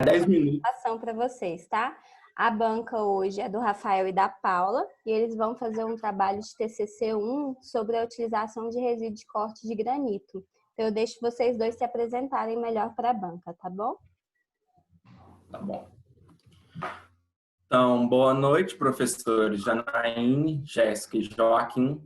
10 minutos. Ação para vocês, tá? A banca hoje é do Rafael e da Paula e eles vão fazer um trabalho de TCC1 sobre a utilização de resíduo de corte de granito. Então, eu deixo vocês dois se apresentarem melhor para a banca, tá bom? Tá bom. Então, boa noite, professores Janaíne, Jéssica e Joaquim.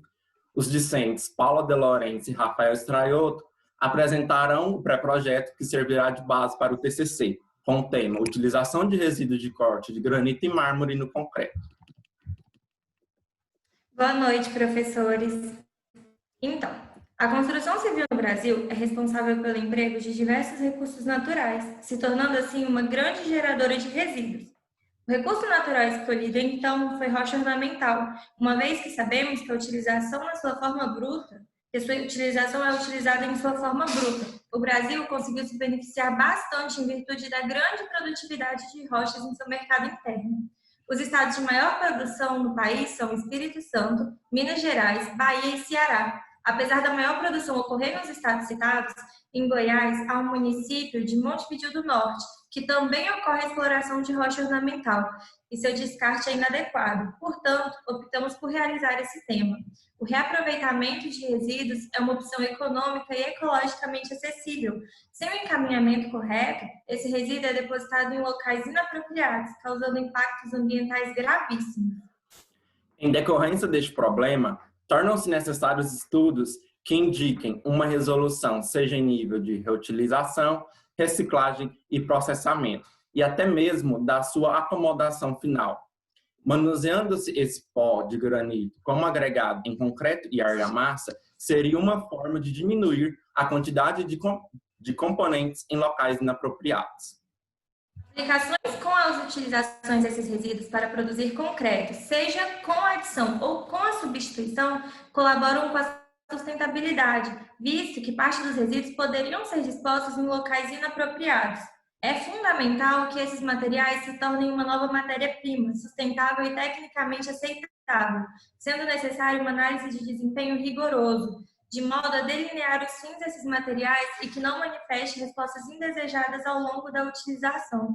Os discentes Paula De Lorenzo e Rafael Straiotto apresentarão o pré-projeto que servirá de base para o TCC, com o tema Utilização de resíduos de corte de granito e mármore no concreto. Boa noite, professores. Então, a construção civil no Brasil é responsável pelo emprego de diversos recursos naturais, se tornando assim uma grande geradora de resíduos. O recurso natural escolhido, então, foi rocha ornamental, uma vez que sabemos que a utilização na sua forma bruta, que sua utilização é utilizada em sua forma bruta. O Brasil conseguiu se beneficiar bastante em virtude da grande produtividade de rochas em seu mercado interno. Os estados de maior produção no país são Espírito Santo, Minas Gerais, Bahia e Ceará. Apesar da maior produção ocorrer nos estados citados, em Goiás há um município de Montevidéu do Norte, que também ocorre a exploração de rocha ornamental, e seu descarte é inadequado. Portanto, optamos por realizar esse tema. O reaproveitamento de resíduos é uma opção econômica e ecologicamente acessível. Sem o encaminhamento correto, esse resíduo é depositado em locais inapropriados, causando impactos ambientais gravíssimos. Em decorrência deste problema, tornam-se necessários estudos que indiquem uma resolução, seja em nível de reutilização, reciclagem e processamento, e até mesmo da sua acomodação final. Manuseando-se esse pó de granito como agregado em concreto e argamassa, seria uma forma de diminuir a quantidade de componentes em locais inapropriados. Aplicações com as utilizações desses resíduos para produzir concreto, seja com a adição ou com a substituição, colaboram com a sustentabilidade, visto que parte dos resíduos poderiam ser dispostos em locais inapropriados. É fundamental que esses materiais se tornem uma nova matéria-prima, sustentável e tecnicamente aceitável, sendo necessário uma análise de desempenho rigoroso, de modo a delinear os fins desses materiais e que não manifeste respostas indesejadas ao longo da utilização.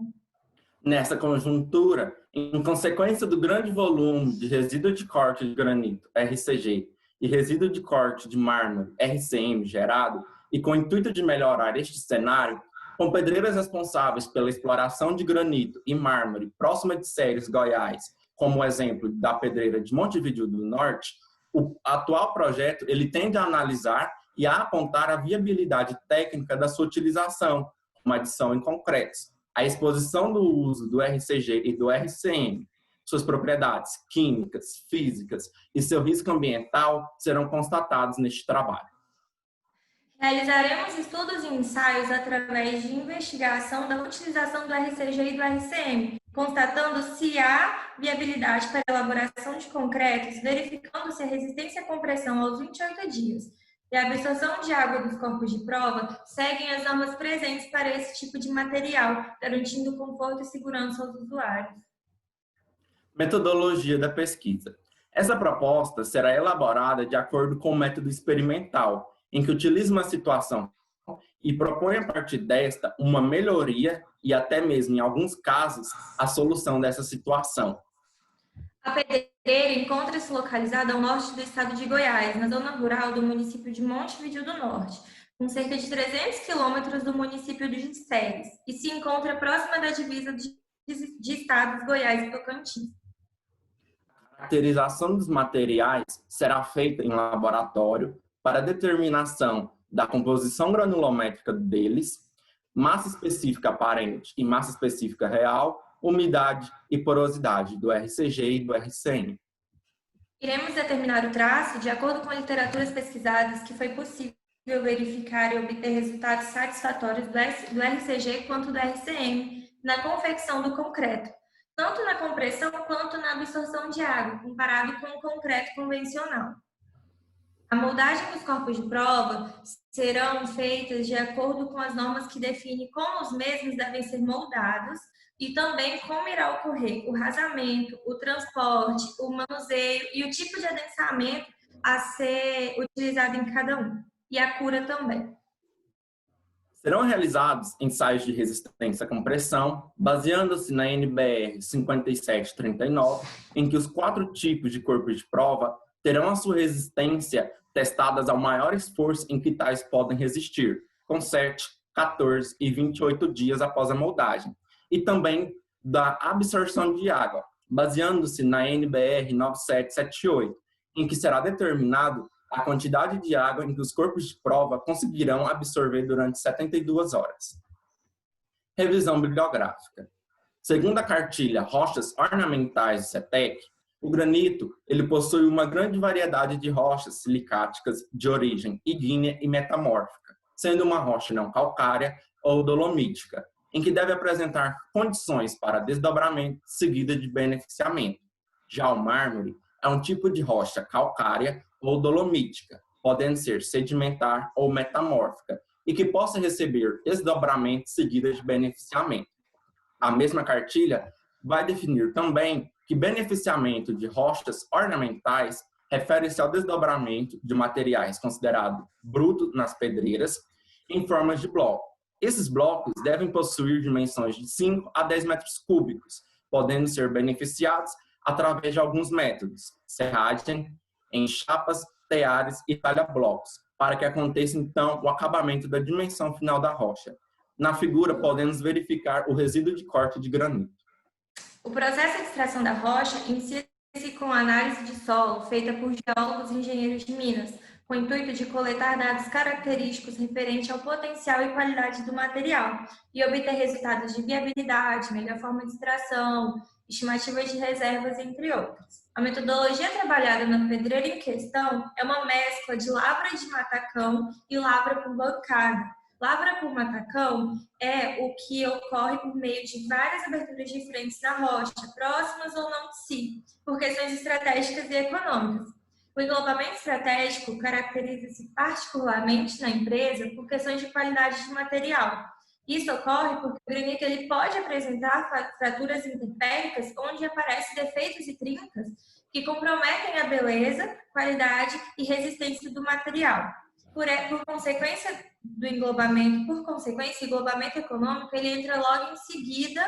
Nessa conjuntura, em consequência do grande volume de resíduo de corte de granito, RCG, e resíduo de corte de mármore, RCM, gerado, e com o intuito de melhorar este cenário, com pedreiras responsáveis pela exploração de granito e mármore próxima de Ceres, Goiás, como o exemplo da pedreira de Montevidéu do Norte, o atual projeto ele tende a analisar e a apontar a viabilidade técnica da sua utilização, uma adição em concretos, a exposição do uso do RCG e do RCM, suas propriedades químicas, físicas e seu risco ambiental serão constatados neste trabalho. Realizaremos estudos e ensaios através de investigação da utilização do RCG e do RCM, constatando se há viabilidade para a elaboração de concretos, verificando-se a resistência à compressão aos 28 dias. E a absorção de água dos corpos de prova seguem as normas presentes para esse tipo de material, garantindo conforto e segurança aos usuários. Metodologia da pesquisa. Essa proposta será elaborada de acordo com o método experimental, em que utiliza uma situação e propõe a partir desta uma melhoria e até mesmo, em alguns casos, a solução dessa situação. A pedreira encontra-se localizada ao norte do estado de Goiás, na zona rural do município de Montevidéu do Norte, com cerca de 300 quilômetros do município de Ceres, e se encontra próxima da divisa de estados Goiás e Tocantins. A caracterização dos materiais será feita em laboratório para determinação da composição granulométrica deles, massa específica aparente e massa específica real, umidade e porosidade do RCG e do RCM. Iremos determinar o traço de acordo com literaturas pesquisadas que foi possível verificar e obter resultados satisfatórios do RCG quanto do RCM na confecção do concreto, tanto na compressão quanto na absorção de água, comparado com o concreto convencional. A moldagem dos corpos de prova serão feitas de acordo com as normas que definem como os mesmos devem ser moldados e também como irá ocorrer o rasamento, o transporte, o manuseio e o tipo de adensamento a ser utilizado em cada um, e a cura também. Serão realizados ensaios de resistência à compressão, baseando-se na NBR 5739, em que os 4 tipos de corpos de prova terão a sua resistência testadas ao maior esforço em que tais podem resistir, com 7, 14 e 28 dias após a moldagem, e também da absorção de água, baseando-se na NBR 9778, em que será determinado a quantidade de água em que os corpos de prova conseguirão absorver durante 72 horas. Revisão bibliográfica. Segundo a cartilha Rochas Ornamentais do CETEC, o granito ele possui uma grande variedade de rochas silicáticas de origem ígnea e metamórfica, sendo uma rocha não calcária ou dolomítica, em que deve apresentar condições para desdobramento seguida de beneficiamento. Já o mármore é um tipo de rocha calcária ou dolomítica, podendo ser sedimentar ou metamórfica, e que possa receber desdobramento seguido de beneficiamento. A mesma cartilha vai definir também que beneficiamento de rochas ornamentais refere-se ao desdobramento de materiais considerados brutos nas pedreiras em formas de bloco. Esses blocos devem possuir dimensões de 5 a 10 metros cúbicos, podendo ser beneficiados através de alguns métodos: serragem, em chapas, teares e talha-blocos, para que aconteça então o acabamento da dimensão final da rocha. Na figura podemos verificar o resíduo de corte de granito. O processo de extração da rocha inicia-se com a análise de solo feita por geólogos e engenheiros de Minas, com o intuito de coletar dados característicos referentes ao potencial e qualidade do material e obter resultados de viabilidade, melhor forma de extração, estimativas de reservas, entre outras. A metodologia trabalhada na pedreira em questão é uma mescla de lavra de matacão e lavra por bancada. Lavra por matacão é o que ocorre por meio de várias aberturas de frentes na rocha, próximas ou não de si, por questões estratégicas e econômicas. O englobamento estratégico caracteriza-se particularmente na empresa por questões de qualidade de material. Isso ocorre porque o granito ele pode apresentar fraturas interpéricas onde aparecem defeitos e trincas que comprometem a beleza, qualidade e resistência do material. Por consequência do englobamento, o englobamento econômico ele entra logo em seguida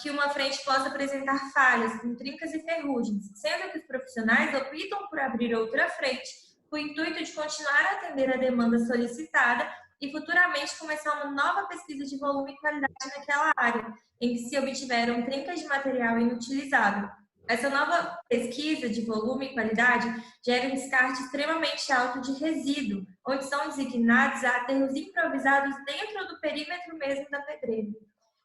que uma frente possa apresentar falhas, com trincas e ferrugens, sendo que os profissionais optam por abrir outra frente, com o intuito de continuar a atender a demanda solicitada e futuramente começar uma nova pesquisa de volume e qualidade naquela área, em que se obtiveram trincas de material inutilizável. Essa nova pesquisa de volume e qualidade gera um descarte extremamente alto de resíduo, onde são designados a aterros improvisados dentro do perímetro mesmo da pedreira.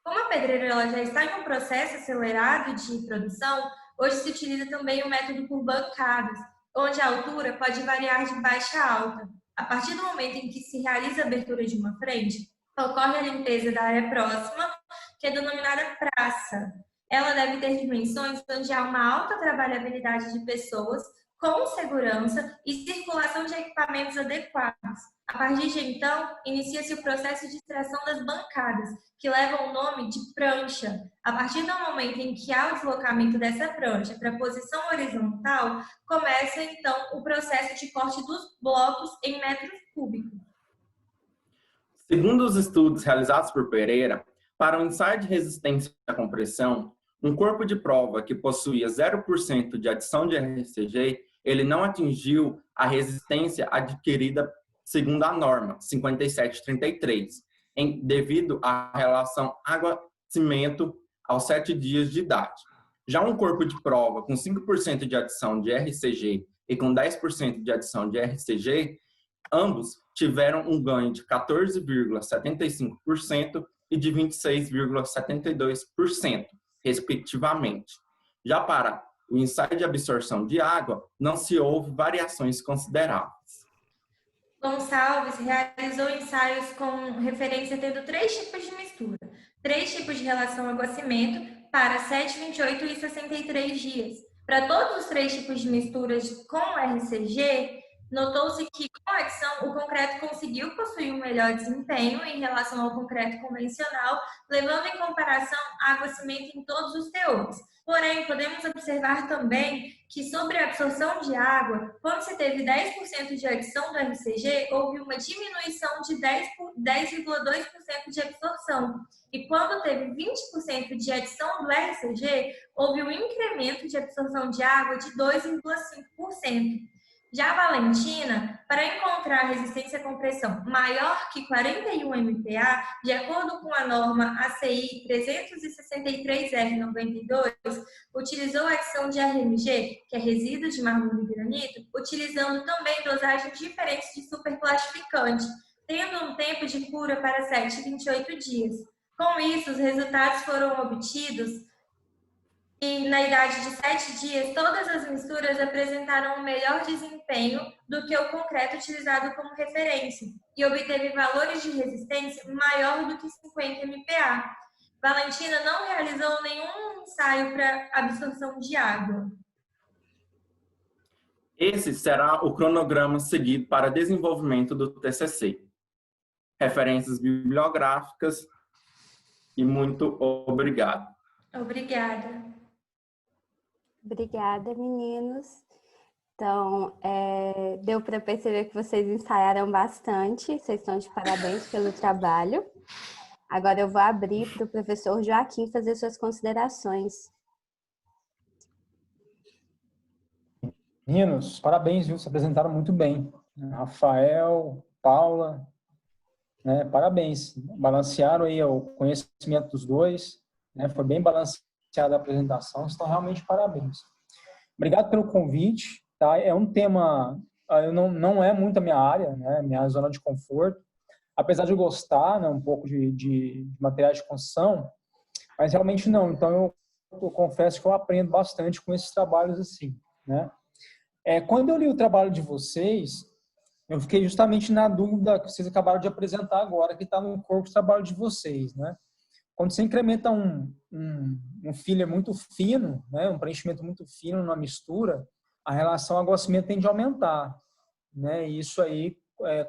Como a pedreira ela já está em um processo acelerado de produção, hoje se utiliza também o método por bancadas, onde a altura pode variar de baixa a alta. A partir do momento em que se realiza a abertura de uma frente, ocorre a limpeza da área próxima, que é denominada praça. Ela deve ter dimensões onde há uma alta trabalhabilidade de pessoas, com segurança e circulação de equipamentos adequados. A partir de então, inicia-se o processo de extração das bancadas, que levam o nome de prancha. A partir do momento em que há o deslocamento dessa prancha para a posição horizontal, começa então o processo de corte dos blocos em metros cúbicos. Segundo os estudos realizados por Pereira, para um ensaio de resistência à compressão, um corpo de prova que possuía 0% de adição de RCG, ele não atingiu a resistência adquirida segundo a norma 5733, devido à relação água-cimento aos 7 dias de idade. Já um corpo de prova com 5% de adição de RCG e com 10% de adição de RCG, ambos tiveram um ganho de 14,75% e de 26,72%, respectivamente. Já para o ensaio de absorção de água, não se houve variações consideráveis. Gonçalves realizou ensaios com referência tendo 3 tipos de mistura, 3 tipos de relação água-cimento para 7, 28 e 63 dias. Para todos os 3 tipos de misturas com RCG, notou-se que, com a adição, o concreto conseguiu possuir um melhor desempenho em relação ao concreto convencional, levando em comparação água-cimento em todos os teores. Porém, podemos observar também que, sobre a absorção de água, quando se teve 10% de adição do RCG, houve uma diminuição de 10,2% de absorção. E quando teve 20% de adição do RCG, houve um incremento de absorção de água de 2,5%. Já a Valentina, para encontrar resistência à compressão maior que 41 MPa, de acordo com a norma ACI 363R92, utilizou a adição de RMG, que é resíduo de mármore e granito, utilizando também dosagens diferentes de superplastificante, tendo um tempo de cura para 7 e 28 dias. Com isso, os resultados foram obtidos e, na idade de 7 dias, todas as misturas apresentaram um melhor desempenho do que o concreto utilizado como referência e obteve valores de resistência maior do que 50 MPa. Valentina não realizou nenhum ensaio para absorção de água. Esse será o cronograma seguido para desenvolvimento do TCC. Referências bibliográficas e muito obrigado. Obrigada. Obrigada, meninos. Então, deu para perceber que vocês ensaiaram bastante. Vocês estão de parabéns pelo trabalho. Agora eu vou abrir para o professor Joaquim fazer suas considerações. Meninos, parabéns, viu? Se apresentaram muito bem. Rafael, Paula, né? Parabéns. Balancearam aí o conhecimento dos dois, né? Foi bem balanceada a apresentação. Então, realmente, parabéns. Obrigado pelo convite, tá? É um tema, não é muito a minha área, né? Minha zona de conforto. Apesar de eu gostar, né, um pouco de materiais de construção, mas realmente não. Então, eu confesso que eu aprendo bastante com esses trabalhos assim, né? Quando eu li o trabalho de vocês, eu fiquei justamente na dúvida que vocês acabaram de apresentar agora, que está no corpo do trabalho de vocês, né? Quando você incrementa um filler muito fino, né, um preenchimento muito fino na mistura, a relação água-cimento tende a aumentar, né? E isso aí,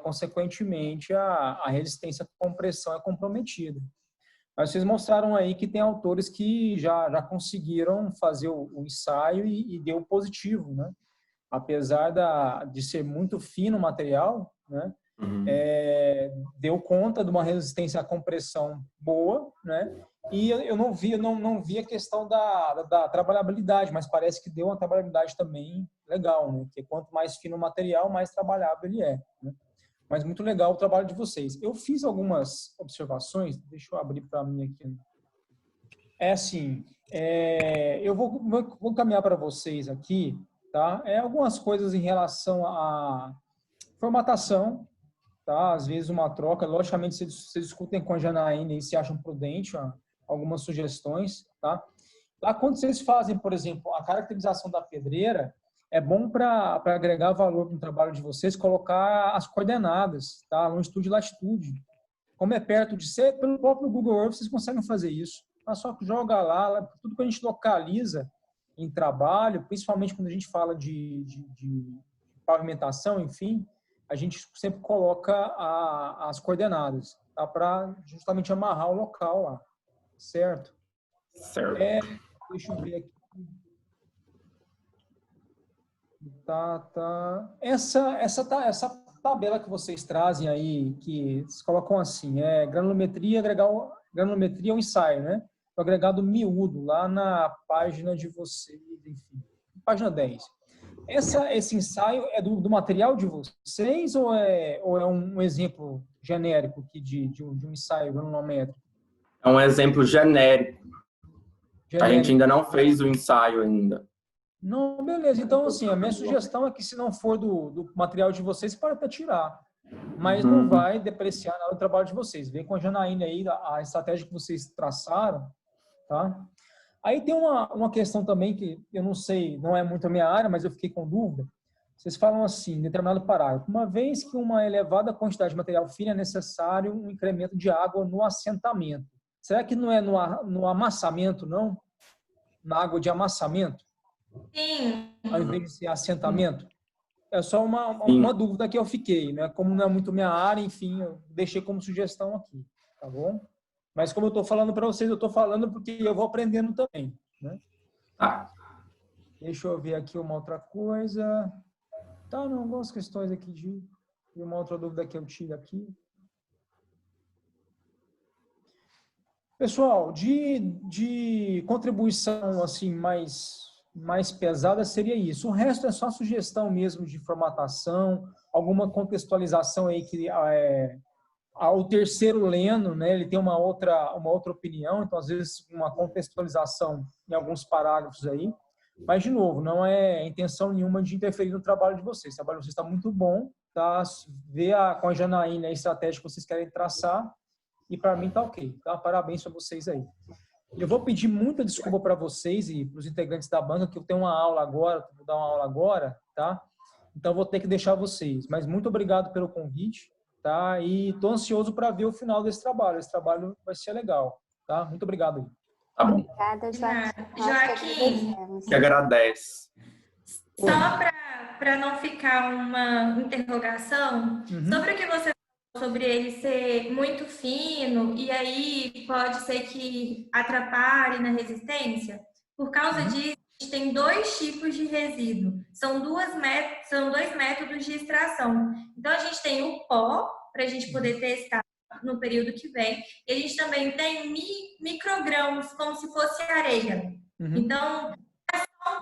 consequentemente, a resistência à compressão é comprometida. Mas vocês mostraram aí que tem autores que já conseguiram fazer o ensaio e deu positivo, né? Apesar de ser muito fino o material, né? Deu conta de uma resistência à compressão boa, né? E eu não vi a questão da trabalhabilidade, mas parece que deu uma trabalhabilidade também legal, né? Porque quanto mais fino o material, mais trabalhável ele é, né? Mas muito legal o trabalho de vocês. Eu fiz algumas observações, deixa eu abrir para mim aqui. Eu vou caminhar para vocês aqui, tá? Algumas coisas em relação à formatação, tá? Às vezes uma troca, logicamente vocês discutem com a Janaína e se acham prudente, ó, algumas sugestões, tá? Lá quando vocês fazem, por exemplo, a caracterização da pedreira, é bom para agregar valor no trabalho de vocês, colocar as coordenadas, tá? Longitude e latitude. Como é perto de ser, pelo próprio Google Earth vocês conseguem fazer isso. Tá? Só joga lá, tudo que a gente localiza em trabalho, principalmente quando a gente fala de pavimentação, enfim, a gente sempre coloca as coordenadas, tá? Para justamente amarrar o local lá, certo? Certo. Deixa eu ver aqui. Essa tabela que vocês trazem aí, que vocês colocam assim, granulometria ao ensaio, né? O agregado miúdo, lá na página de vocês, enfim, página 10. Esse ensaio é do material de vocês ou é um exemplo genérico aqui de um ensaio granulométrico? É um exemplo genérico. A gente ainda não fez o ensaio ainda. Não, beleza. Então, assim, a minha sugestão é que se não for do material de vocês, pode até tirar. Mas não vai depreciar nada do trabalho de vocês. Vem com a Janaína aí, a estratégia que vocês traçaram, tá? Aí tem uma questão também que eu não sei, não é muito a minha área, mas eu fiquei com dúvida. Vocês falam assim, em determinado parágrafo, uma vez que uma elevada quantidade de material fino é necessário um incremento de água no assentamento. Será que não é no amassamento, não? Na água de amassamento? Sim. Ao invés de ser assentamento? É só uma dúvida que eu fiquei, né? Como não é muito minha área, enfim, eu deixei como sugestão aqui, tá bom? Mas como eu estou falando para vocês, eu estou falando porque eu vou aprendendo também, né? Ah, Deixa eu ver aqui uma outra coisa. Tá, não, algumas questões aqui de uma outra dúvida que eu tive aqui. Pessoal, de contribuição assim mais pesada seria isso. O resto é só sugestão mesmo de formatação, alguma contextualização aí que o terceiro lendo, né, ele tem uma outra opinião, então às vezes uma contextualização em alguns parágrafos aí. Mas de novo, não é intenção nenhuma de interferir no trabalho de vocês. O trabalho de vocês está muito bom, tá? Ver com a Janaína a estratégia que vocês querem traçar. E para mim tá ok, tá? Parabéns para vocês aí. Eu vou pedir muita desculpa para vocês e para os integrantes da banca, que eu tenho uma aula agora, vou dar uma aula agora, tá? Então vou ter que deixar vocês. Mas muito obrigado pelo convite, tá? E tô ansioso para ver o final desse trabalho. Esse trabalho vai ser legal, tá? Muito obrigado aí. tá bom. Obrigada, Joaquim. Joaquim, Que agradece. só para não ficar uma interrogação, sobre o que você falou sobre ele ser muito fino e aí pode ser que atrapalhe na resistência, por causa disso, a gente tem 2 tipos de resíduo. São dois métodos de extração. Então, a gente tem o pó, para a gente poder testar no período que vem, e a gente também tem microgrãos, como se fosse areia. Então,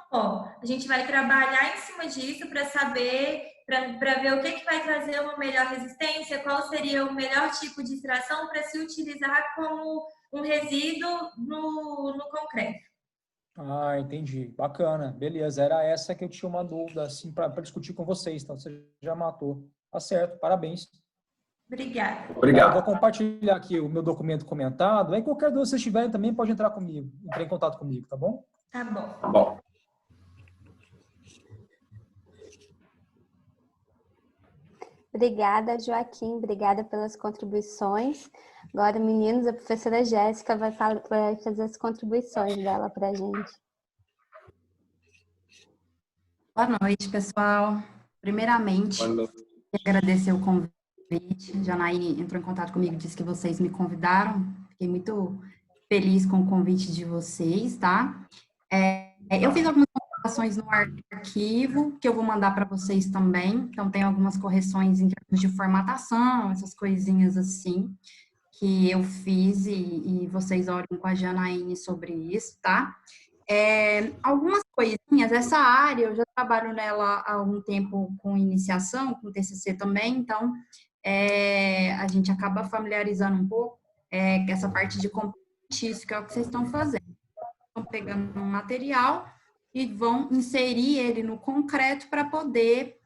pó. A gente vai trabalhar em cima disso para saber, para ver o que vai trazer uma melhor resistência, qual seria o melhor tipo de extração para se utilizar como um resíduo no concreto. Ah, entendi. Bacana. Beleza. Era essa que eu tinha uma dúvida, assim, para discutir com vocês. Então, você já matou. Tá certo. Parabéns. Obrigada. Obrigado. Eu vou compartilhar aqui o meu documento comentado. Aí, qualquer dúvida que vocês tiverem também, pode entrar em contato comigo, tá bom? Tá bom. Tá bom. Obrigada, Joaquim. Obrigada pelas contribuições. Agora, meninos, a professora Jéssica vai fazer as contribuições dela para a gente. Boa noite, pessoal. Primeiramente, quero agradecer o convite. Janaíne entrou em contato comigo e disse que vocês me convidaram. Fiquei muito feliz com o convite de vocês, tá? Eu fiz algumas correções no arquivo, que eu vou mandar para vocês também. Então, tem algumas correções em termos de formatação, essas coisinhas assim, que eu fiz e vocês olhem com a Janaíne sobre isso, tá? Algumas coisinhas, essa área, eu já trabalho nela há algum tempo com iniciação, com TCC também, então a gente acaba familiarizando um pouco essa parte de componentício, que é o que vocês estão fazendo. Estão pegando um material e vão inserir ele no concreto para poder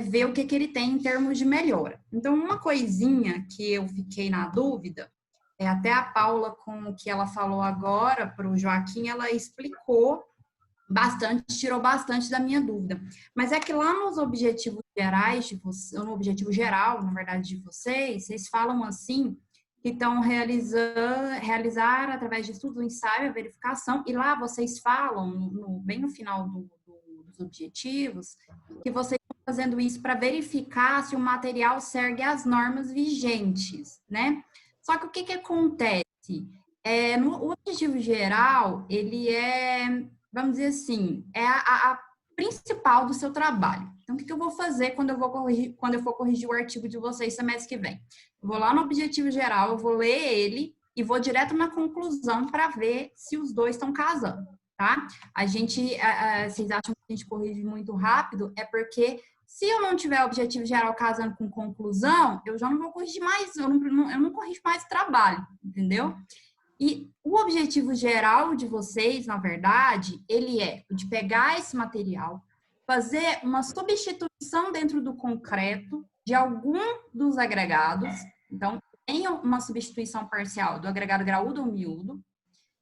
ver o que ele tem em termos de melhora. Então, uma coisinha que eu fiquei na dúvida, até a Paula, com o que ela falou agora para o Joaquim, ela explicou bastante, tirou bastante da minha dúvida. Mas é que lá nos objetivos gerais, no objetivo geral, na verdade, de vocês falam assim, que estão realizar através de estudo, ensaio, a verificação, e lá vocês falam, bem no final dos objetivos, que vocês estão fazendo isso para verificar se o material segue as normas vigentes, né? Só que o que acontece? No objetivo geral, ele vamos dizer assim, a principal do seu trabalho. Então, o que eu vou fazer quando eu for corrigir o artigo de vocês semestre que vem? Eu vou lá no objetivo geral, eu vou ler ele e vou direto na conclusão para ver se os dois estão casando, tá? Vocês acham que a gente corrige muito rápido? É porque se eu não tiver objetivo geral casando com conclusão, eu já não vou corrigir mais, eu não corrijo mais trabalho, entendeu? E o objetivo geral de vocês, na verdade, ele é de pegar esse material, fazer uma substituição dentro do concreto de algum dos agregados. Então, tem uma substituição parcial do agregado graúdo ou miúdo.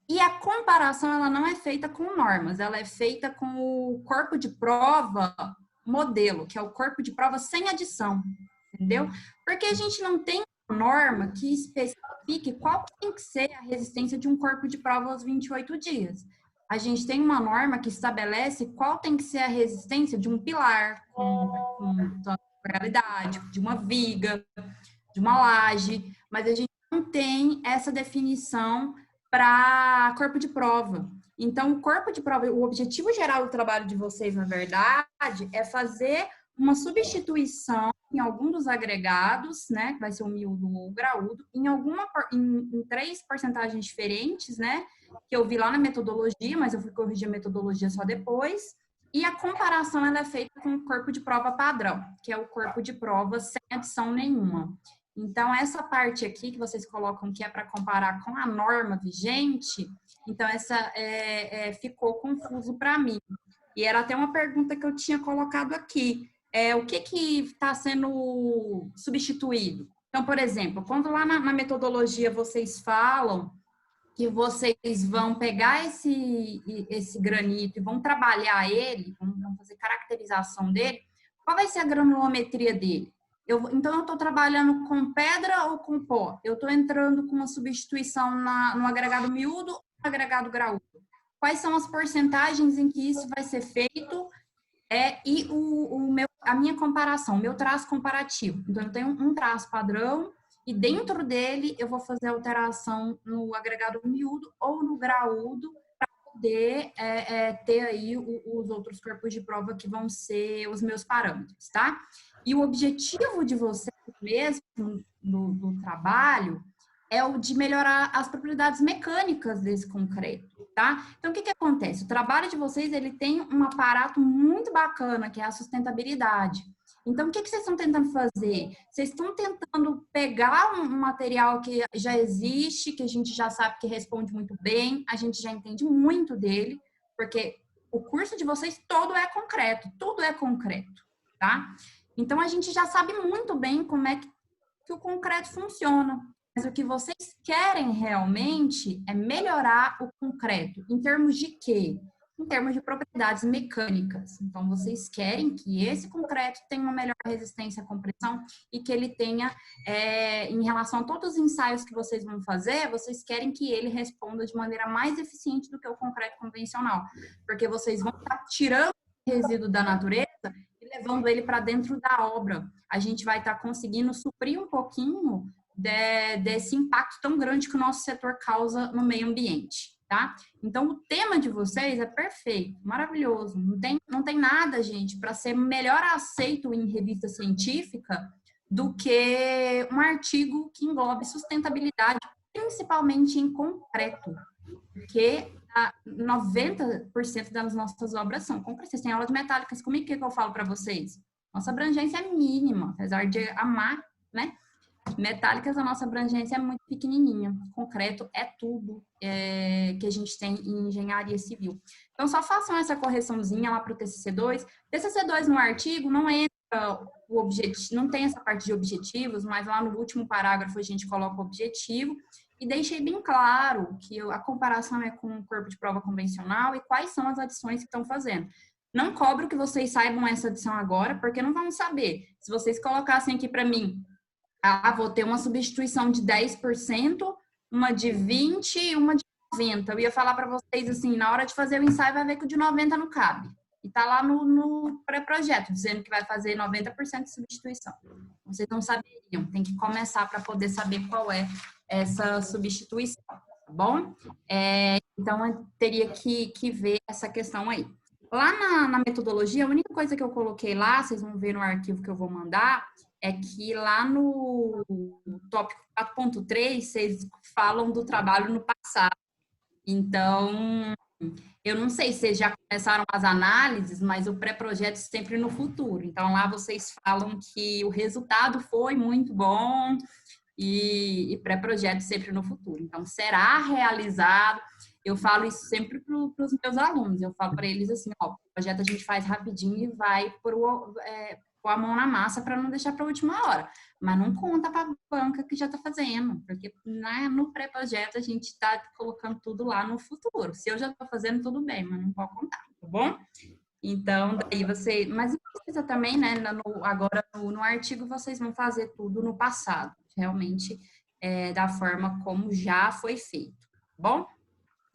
E a comparação, ela não é feita com normas, ela é feita com o corpo de prova modelo, que é o corpo de prova sem adição, entendeu? Porque a gente não tem norma que especifique qual tem que ser a resistência de um corpo de prova aos 28 dias. a gente tem uma norma que estabelece qual tem que ser a resistência de um pilar, com realidade, de uma viga, de uma laje, mas a gente não tem essa definição para corpo de prova. Então, o corpo de prova, o objetivo geral do trabalho de vocês, na verdade, é fazer uma substituição em algum dos agregados, né, que vai ser o miúdo ou o graúdo, em 3 porcentagens diferentes, né, que eu vi lá na metodologia, mas eu fui corrigir a metodologia só depois. E a comparação ela é feita com o corpo de prova padrão, que é o corpo de prova sem adição nenhuma. Então, essa parte aqui que vocês colocam que é para comparar com a norma vigente, então essa ficou confuso para mim. E era até uma pergunta que eu tinha colocado aqui. O que está sendo substituído? Então, por exemplo, quando lá na metodologia vocês falam que vocês vão pegar esse granito e vão trabalhar ele, vão fazer caracterização dele, qual vai ser a granulometria dele? Então, eu estou trabalhando com pedra ou com pó? Eu estou entrando com uma substituição no agregado miúdo ou no agregado graúdo? Quais são as porcentagens em que isso vai ser feito? E a minha comparação, o meu traço comparativo. Então, eu tenho um traço padrão e dentro dele eu vou fazer alteração no agregado miúdo ou no graúdo para poder ter aí os outros corpos de prova que vão ser os meus parâmetros, tá? E o objetivo de vocês mesmo do trabalho é o de melhorar as propriedades mecânicas desse concreto, tá? Então, o que acontece? O trabalho de vocês, ele tem um aparato muito bacana, que é a sustentabilidade. Então, o que vocês estão tentando fazer? Vocês estão tentando pegar um material que já existe, que a gente já sabe que responde muito bem, a gente já entende muito dele, porque o curso de vocês todo é concreto, tudo é concreto, tá? Então, a gente já sabe muito bem como é que o concreto funciona. Mas o que vocês querem realmente é melhorar o concreto. Em termos de quê? Em termos de propriedades mecânicas. Então, vocês querem que esse concreto tenha uma melhor resistência à compressão e que ele tenha, em relação a todos os ensaios que vocês vão fazer, vocês querem que ele responda de maneira mais eficiente do que o concreto convencional. Porque vocês vão estar tirando o resíduo da natureza e levando ele para dentro da obra. A gente vai estar conseguindo suprir um pouquinho desse impacto tão grande que o nosso setor causa no meio ambiente, tá? Então, o tema de vocês é perfeito, maravilhoso. Não tem nada, gente, para ser melhor aceito em revista científica do que um artigo que englobe sustentabilidade, principalmente em concreto, porque 90% das nossas obras são concreto. Vocês têm aula de metálicas comigo, o que eu falo para vocês? Nossa abrangência é mínima, apesar de amar, né? Metálicas, a nossa abrangência é muito pequenininha. Concreto é tudo que a gente tem em engenharia civil. Então, só façam essa correçãozinha lá para o TCC2. TCC2 no artigo não entra o objetivo, não tem essa parte de objetivos, mas lá no último parágrafo a gente coloca o objetivo e deixei bem claro que a comparação é com o corpo de prova convencional e quais são as adições que estão fazendo. Não cobro que vocês saibam essa adição agora, porque não vão saber. Se vocês colocassem aqui para mim, vou ter uma substituição de 10%, uma de 20% e uma de 90%. Eu ia falar para vocês assim, na hora de fazer o ensaio, vai ver que o de 90% não cabe. E tá lá no pré-projeto, dizendo que vai fazer 90% de substituição. Vocês não saberiam, tem que começar para poder saber qual é essa substituição, tá bom? Então, eu teria que ver essa questão aí. Lá na metodologia, a única coisa que eu coloquei lá, vocês vão ver no arquivo que eu vou mandar, é que lá no tópico 4.3, vocês falam do trabalho no passado. Então, eu não sei se vocês já começaram as análises, mas o pré-projeto sempre no futuro. Então, lá vocês falam que o resultado foi muito bom e pré-projeto sempre no futuro. Então, será realizado. Eu falo isso sempre para os meus alunos. Eu falo para eles assim, ó, o projeto a gente faz rapidinho e vai pôr a mão na massa para não deixar para a última hora. Mas não conta para a banca que já está fazendo, porque no pré-projeto a gente está colocando tudo lá no futuro. Se eu já estou fazendo, tudo bem, mas não pode contar, tá bom? Então, daí você... Mas não precisa também, né? Agora, no artigo, vocês vão fazer tudo no passado, realmente, da forma como já foi feito, tá bom?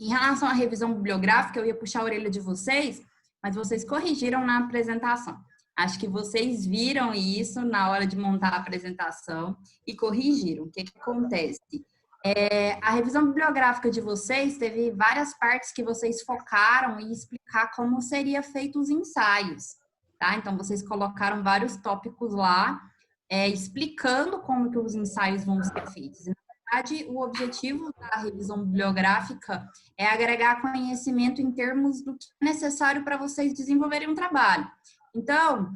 Em relação à revisão bibliográfica, eu ia puxar a orelha de vocês, mas vocês corrigiram na apresentação. Acho que vocês viram isso na hora de montar a apresentação e corrigiram. O que acontece? A revisão bibliográfica de vocês teve várias partes que vocês focaram em explicar como seria feito os ensaios, tá? Então, vocês colocaram vários tópicos lá, explicando como que os ensaios vão ser feitos. Na verdade, o objetivo da revisão bibliográfica é agregar conhecimento em termos do que é necessário para vocês desenvolverem um trabalho. Então,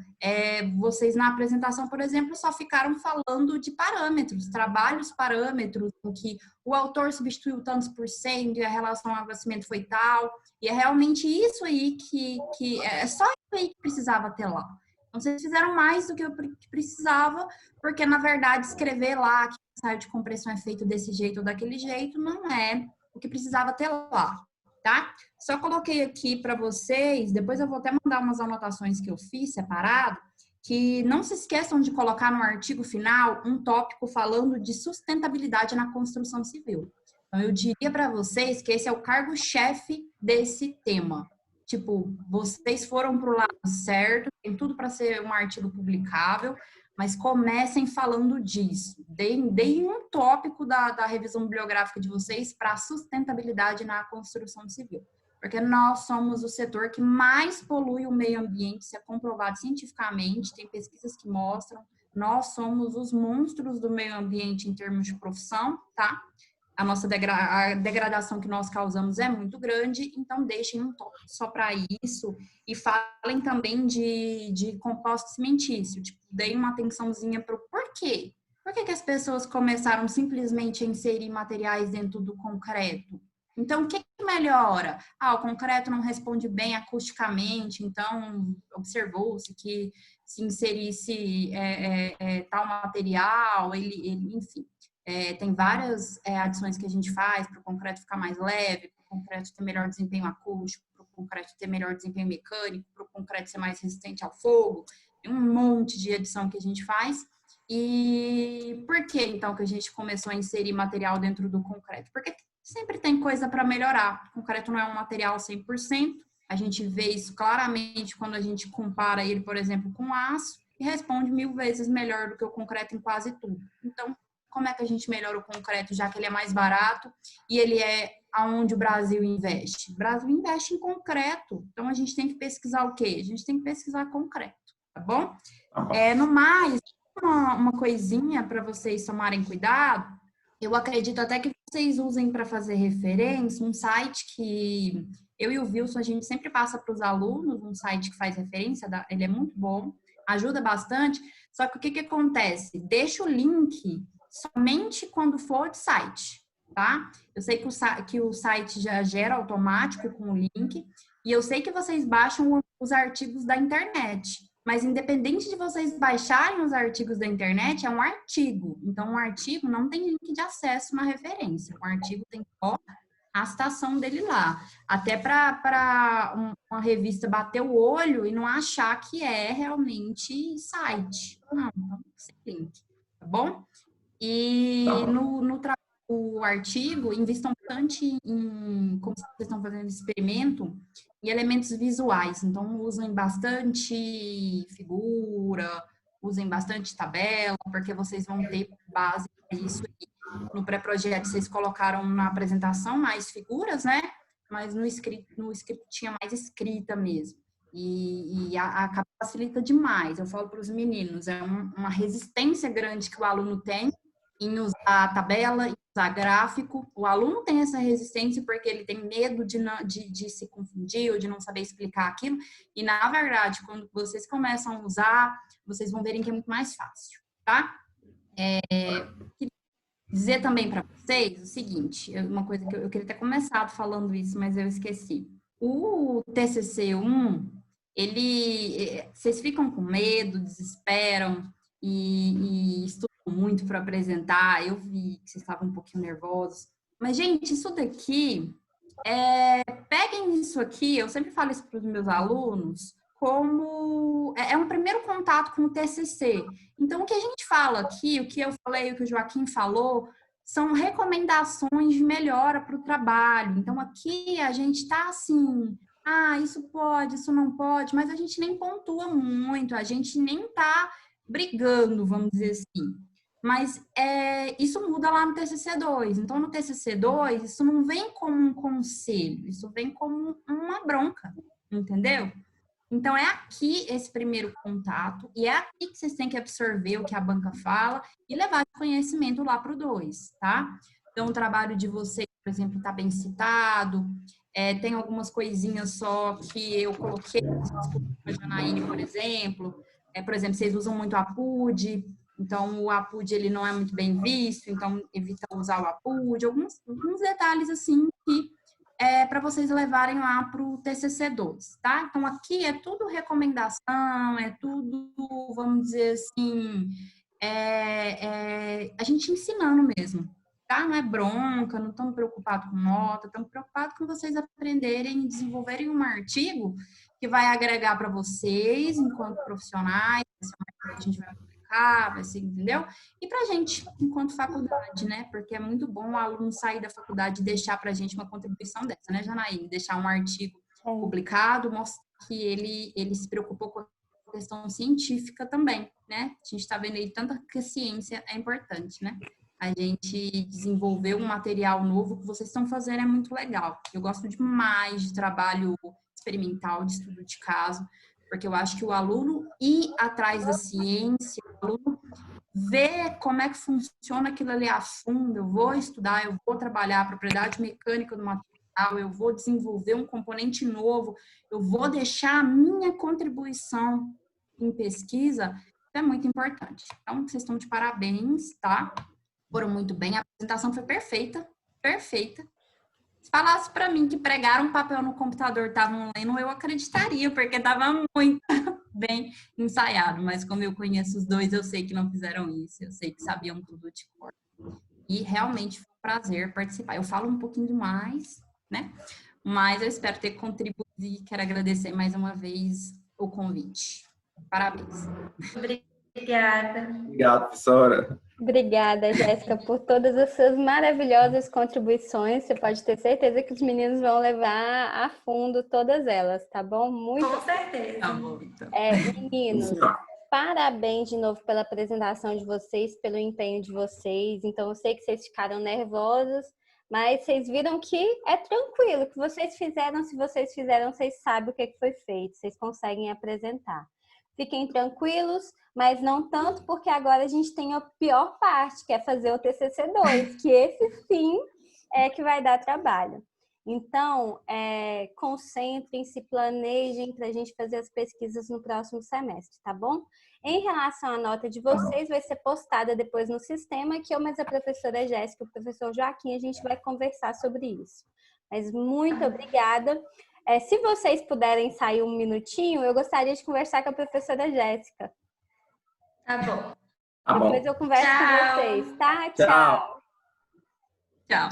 vocês na apresentação, por exemplo, só ficaram falando de parâmetros, trabalhos parâmetros, em que o autor substituiu tantos por cento e a relação ao abastecimento foi tal, e é realmente isso aí que é só isso aí que precisava ter lá. Então, vocês fizeram mais do que eu precisava, porque, na verdade, escrever lá que o ensaio de compressão é feito desse jeito ou daquele jeito não é o que precisava ter lá, tá? Só coloquei aqui para vocês, depois eu vou até mandar umas anotações que eu fiz separado, que não se esqueçam de colocar no artigo final um tópico falando de sustentabilidade na construção civil. Então, eu diria para vocês que esse é o cargo-chefe desse tema. Tipo, vocês foram para o lado certo, tem tudo para ser um artigo publicável, mas comecem falando disso. Deem um tópico da revisão bibliográfica de vocês para a sustentabilidade na construção civil. Porque nós somos o setor que mais polui o meio ambiente, isso é comprovado cientificamente, tem pesquisas que mostram. Nós somos os monstros do meio ambiente em termos de profissão, tá? A nossa a degradação que nós causamos é muito grande, então deixem um toque só para isso e falem também de composto cimentício, tipo, deem uma atençãozinha para o porquê. Por que as pessoas começaram simplesmente a inserir materiais dentro do concreto? Então, o que melhora? O concreto não responde bem acusticamente, então observou-se que se inserisse tal material, enfim. Tem várias adições que a gente faz para o concreto ficar mais leve, para o concreto ter melhor desempenho acústico, para o concreto ter melhor desempenho mecânico, para o concreto ser mais resistente ao fogo. Tem um monte de adição que a gente faz. E por que, então, que a gente começou a inserir material dentro do concreto? Porque sempre tem coisa para melhorar. O concreto não é um material 100%. A gente vê isso claramente quando a gente compara ele, por exemplo, com aço, e responde 1000 vezes melhor do que o concreto em quase tudo. Então, como é que a gente melhora o concreto, já que ele é mais barato e ele é aonde o Brasil investe? O Brasil investe em concreto. Então, a gente tem que pesquisar o quê? A gente tem que pesquisar concreto, tá bom? No mais, uma coisinha para vocês tomarem cuidado, eu acredito até que vocês usem para fazer referência um site que eu e o Wilson, a gente sempre passa para os alunos, um site que faz referência, ele é muito bom, ajuda bastante, só que o que acontece? Deixa o link somente quando for de site, tá? Eu sei que o site já gera automático com o link, e eu sei que vocês baixam os artigos da internet, mas independente de vocês baixarem os artigos da internet, é um artigo. Então, um artigo não tem link de acesso na referência. Um artigo tem só a citação dele lá. Até para uma revista bater o olho e não achar que é realmente site. Não, então, sem link, tá bom? E o artigo, invistam bastante em, como vocês estão fazendo experimento, em elementos visuais. Então, usem bastante figura, usem bastante tabela, porque vocês vão ter base para isso. No pré-projeto, vocês colocaram na apresentação mais figuras, né? Mas no script tinha mais escrita mesmo. E a facilita demais. Eu falo para os meninos, é uma resistência grande que o aluno tem em usar tabela, em usar gráfico. O aluno tem essa resistência porque ele tem medo de se confundir ou de não saber explicar aquilo. E, na verdade, quando vocês começam a usar, vocês vão verem que é muito mais fácil, tá? Queria dizer também para vocês o seguinte, uma coisa que eu queria ter começado falando isso, mas eu esqueci. O TCC1, vocês ficam com medo, desesperam e estudam muito para apresentar. Eu vi que vocês estavam um pouquinho nervosos. Mas, gente, isso daqui, peguem isso aqui, eu sempre falo isso para os meus alunos, como é um primeiro contato com o TCC. Então, o que a gente fala aqui, o que eu falei, o que o Joaquim falou, são recomendações de melhora para o trabalho. Então, aqui a gente está assim, isso pode, isso não pode, mas a gente nem pontua muito, a gente nem está brigando, vamos dizer assim. Mas isso muda lá no TCC2. Então, no TCC2, isso não vem como um conselho, isso vem como uma bronca, entendeu? Então, é aqui esse primeiro contato, e é aqui que vocês têm que absorver o que a banca fala e levar esse conhecimento lá para o 2, tá? Então, o trabalho de vocês, por exemplo, está bem citado, tem algumas coisinhas só que eu coloquei, a Janaíne, por exemplo, vocês usam muito a PUD, então o APUD ele não é muito bem visto, então evita usar o APUD, alguns detalhes assim que para vocês levarem lá para o TCC2, tá? Então, aqui é tudo recomendação, é tudo, vamos dizer assim, a gente ensinando mesmo, tá? Não é bronca, não estamos preocupados com nota, estamos preocupados com vocês aprenderem e desenvolverem um artigo que vai agregar para vocês, enquanto profissionais, a gente vai publicar, vai ser, entendeu? E para a gente, enquanto faculdade, né? Porque é muito bom o aluno sair da faculdade e deixar para a gente uma contribuição dessa, né, Janaína? Deixar um artigo publicado, mostrar que ele se preocupou com a questão científica também, né? A gente está vendo aí tanto que a ciência é importante, né? A gente desenvolver um material novo que vocês estão fazendo é muito legal. Eu gosto demais de trabalho experimental, de estudo de caso, porque eu acho que o aluno ir atrás da ciência, o aluno ver como é que funciona aquilo ali a fundo, eu vou estudar, eu vou trabalhar a propriedade mecânica do material, eu vou desenvolver um componente novo, eu vou deixar a minha contribuição em pesquisa, é muito importante. Então, vocês estão de parabéns, tá? Foram muito bem, a apresentação foi perfeita, perfeita. Se falasse para mim que pregaram um papel no computador, estavam lendo, eu acreditaria, porque estava muito bem ensaiado. Mas como eu conheço os dois, eu sei que não fizeram isso, eu sei que sabiam tudo de cor. E realmente foi um prazer participar. Eu falo um pouquinho demais, né? Mas eu espero ter contribuído e quero agradecer mais uma vez o convite. Parabéns. Obrigada. Obrigado, professora. Obrigada, Jéssica, por todas as suas maravilhosas contribuições. Você pode ter certeza que os meninos vão levar a fundo todas elas, tá bom? Muito. Com certeza. Tá bom, então. Meninos, parabéns de novo pela apresentação de vocês, pelo empenho de vocês. Então, eu sei que vocês ficaram nervosos, mas vocês viram que é tranquilo, que vocês fizeram, se vocês fizeram, vocês sabem o que foi feito, vocês conseguem apresentar. Fiquem tranquilos, mas não tanto, porque agora a gente tem a pior parte, que é fazer o TCC2, que esse sim é que vai dar trabalho. Então, concentrem-se, planejem para a gente fazer as pesquisas no próximo semestre, tá bom? Em relação à nota de vocês, vai ser postada depois no sistema, que eu, mais a professora Jéssica e o professor Joaquim, a gente vai conversar sobre isso. Mas muito obrigada. Se vocês puderem sair um minutinho, eu gostaria de conversar com a professora Jéssica. Tá bom. Depois eu converso com vocês, tá? Tchau. Tchau.